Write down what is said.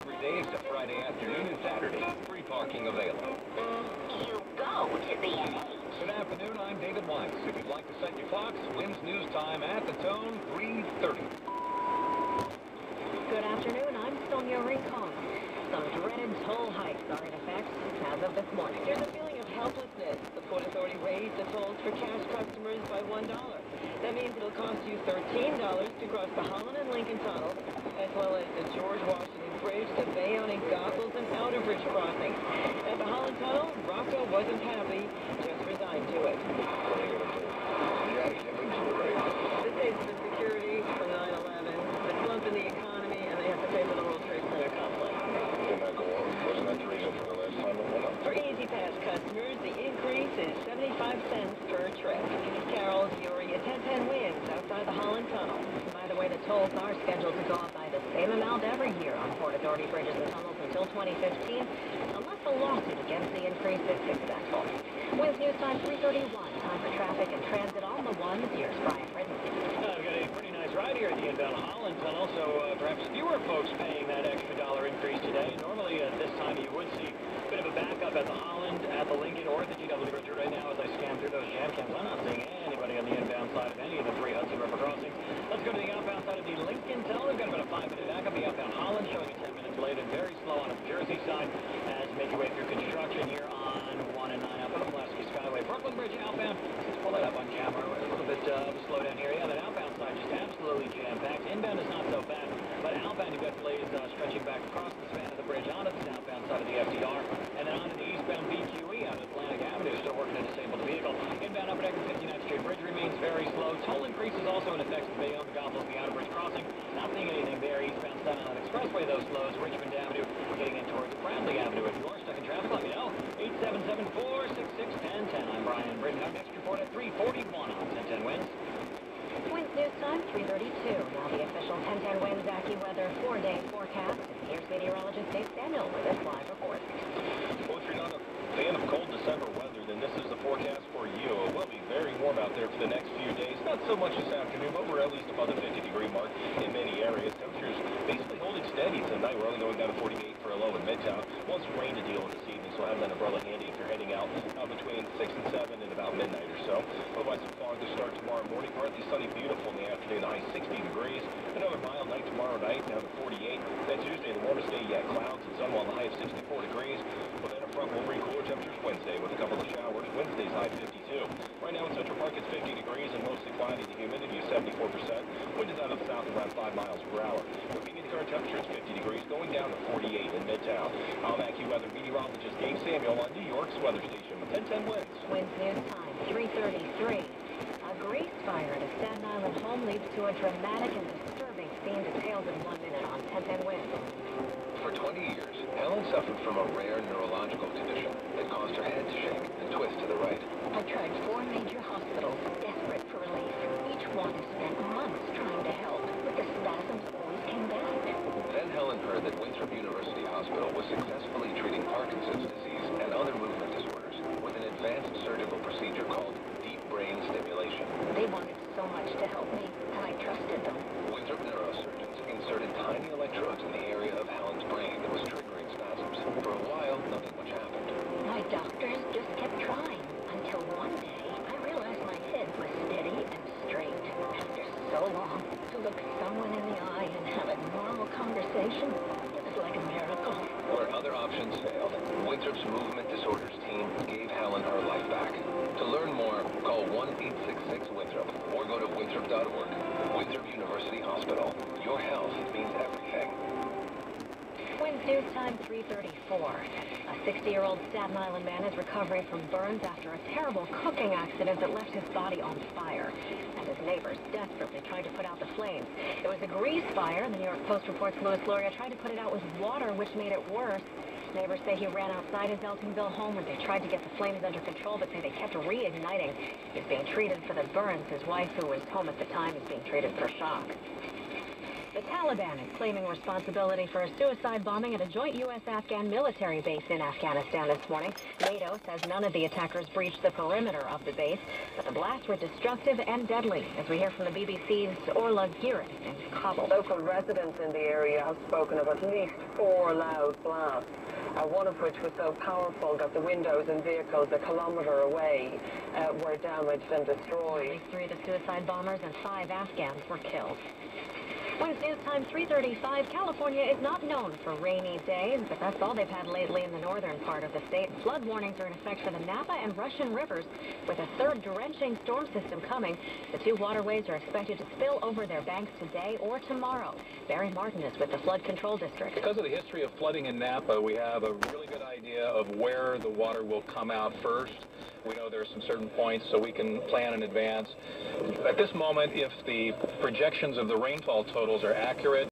Every day except Friday afternoon and Saturday. Free parking available. You go to B&H. Good afternoon, I'm David Weiss. If you'd like to set your clocks, Wynn's news time at the tone, 3:30. Good afternoon, I'm Sonia Rincon. Some dreaded toll hikes are in effect as of this morning. There's a feeling of helplessness. The Port Authority raised the tolls for cash customers by $1. That means it'll cost you $13 to cross the Holland and Lincoln Tunnel, as well as the George Washington Bridge, the Bayonne, Goethals, and Outer Bridge crossings. At the Holland Tunnel, Rocco wasn't happy, just resigned to it. This is for security for 9/11, the slump in the economy, and they have to pay for the World Trade Center complex. Wasn't that the reason for the last time it went up? For Easy Pass customers, the increase is 75 cents per trip. Carol, Fury, 1010 wins outside the Holland Tunnel. By the way, the tolls are scheduled to go up by the same amount every year on Port Authority bridges and tunnels until 2015, unless a lawsuit against the increase is successful. With news time 3:31, time for traffic and transit on the one. Here's Brian Britton. We've got a pretty nice ride here at the inbound Holland Tunnel, so perhaps fewer folks paying that extra dollar increase today. Normally at this time you would see a bit of a backup at the Holland, at the Lincoln, or at the GW Bridge. Right now as I scan through those jam cams, I'm not seeing anybody on the inbound side of any of the three Hudson River crossings. Let's go to the outbound side of the Lincoln Tunnel. We've got about a 5-minute backup. The outbound Holland showing a 10 minutes late and very slow on the Jersey side as you make your way through construction here on 1 and 9 up on the Pulaski Skyway. Brooklyn Bridge outbound. Let's pull it up on camera. A little bit of a slowdown here. Yeah, that outbound side just absolutely jam-packed. Inbound is not so bad, but outbound you've got delays stretching back across the span of the bridge onto the southbound side of the FDR, and then onto the eastbound BQE out of Atlantic Avenue, still working a disabled vehicle. Inbound Upper Deck and 59th Street Bridge remains very slow. Toll increase is also in effect for Bayonne, Goethals, the Outer Bridge crossing. Not seeing anything there. Eastbound Staten Island Expressway, those slows. Richmond Avenue getting in towards Bradley Avenue. If you are stuck in traffic, let me know. 877-466-1010. I'm Brian Britton. Our next report at 3:41 on 1010 Wins. Winds news time 3:32. Now the official 1010 Winds AccuWeather 4-day forecast. And here's meteorologist Dave Samuel with this live report. Well, if you're not a fan of cold December weather, then this is the forecast for you. It will be very warm out there for the next few days. Not so much this afternoon, but we're at least above the 50-degree mark in many areas. Temperatures basically holding steady tonight. We're only going down to 48 for a low in Midtown. We'll have some rain to deal with this evening, so have that umbrella handy if you're heading out between 6 and 7 and about midnight or so. Otherwise, some fog to start tomorrow morning. Partly sunny, beautiful in the afternoon. The high 60 degrees. Another mild night tomorrow night, down to 48. Then Tuesday, the warmest day yet. Clouds and sun, while the high of 64 degrees. But then a front will bring cooler temperatures Wednesday with a couple of showers. Wednesday's high 52. Right now in Central Park, it's 50 degrees and mostly cloudy. The humidity is 74%. Wind is out of the south around 5 miles per hour. Repeating the current temperature is 50 degrees, going down to 48 in Midtown. I'm AccuWeather meteorologist Dave Samuel on New York's weather station with 1010 Winds. Winds news time 3:33. A grease fire at a Staten Island home leads to a dramatic and disturbing scene. Details in 1 minute on 1010 Winds. For 20 years, Helen suffered from a rare neurological condition that caused her head to shake and twist to the right. I tried 4 major hospitals, desperate for relief. Each one spent months trying to help, but the spasms always came back. Then Helen heard that Winthrop University Hospital was successfully treating Parkinson's disease and other movement disorders with an advanced surgical procedure called deep brain stimulation. They wanted so much to help me, and I trusted them. Winthrop neurosurgeons inserted tiny electrodes in the area of Helen's brain that was triggering spasms. For a while, nothing much happened. My doctors just kept trying, until one day I realized my head was steady and straight. After so long, to look someone in the eye and have a normal conversation, it was like a miracle. Where other options failed, Winthrop's movement disorders team gave Helen her life back. To learn more, call 1-866-WINTHROP or go to winthrop.org. Winthrop University Hospital. Your health means everything. Winds news time 3:34. A 60-year-old Staten Island man is recovering from burns after a terrible cooking accident that left his body on fire. And his neighbors desperately tried to put out the flames. It was a grease fire. The New York Post reports Louis Luria tried to put it out with water, which made it worse. Neighbors say he ran outside his Eltonville home when they tried to get the flames under control, but say they kept reigniting. He's being treated for the burns. His wife, who was home at the time, is being treated for shock. The Taliban is claiming responsibility for a suicide bombing at a joint U.S.-Afghan military base in Afghanistan this morning. NATO says none of the attackers breached the perimeter of the base, but the blasts were destructive and deadly, as we hear from the BBC's Orla Girit in Kabul. Local residents in the area have spoken of at least 4 loud blasts, one of which was so powerful that the windows in vehicles a kilometre away were damaged and destroyed. At least 3 of the suicide bombers and 5 Afghans were killed. Wednesday news time 3:35. California is not known for rainy days, but that's all they've had lately in the northern part of the state. Flood warnings are in effect for the Napa and Russian rivers, with a third drenching storm system coming. The 2 waterways are expected to spill over their banks today or tomorrow. Barry Martin is with the Flood Control District. Because of the history of flooding in Napa, we have a really good idea of where the water will come out first. We know there are some certain points, so we can plan in advance. At this moment, if the projections of the rainfall totals are accurate,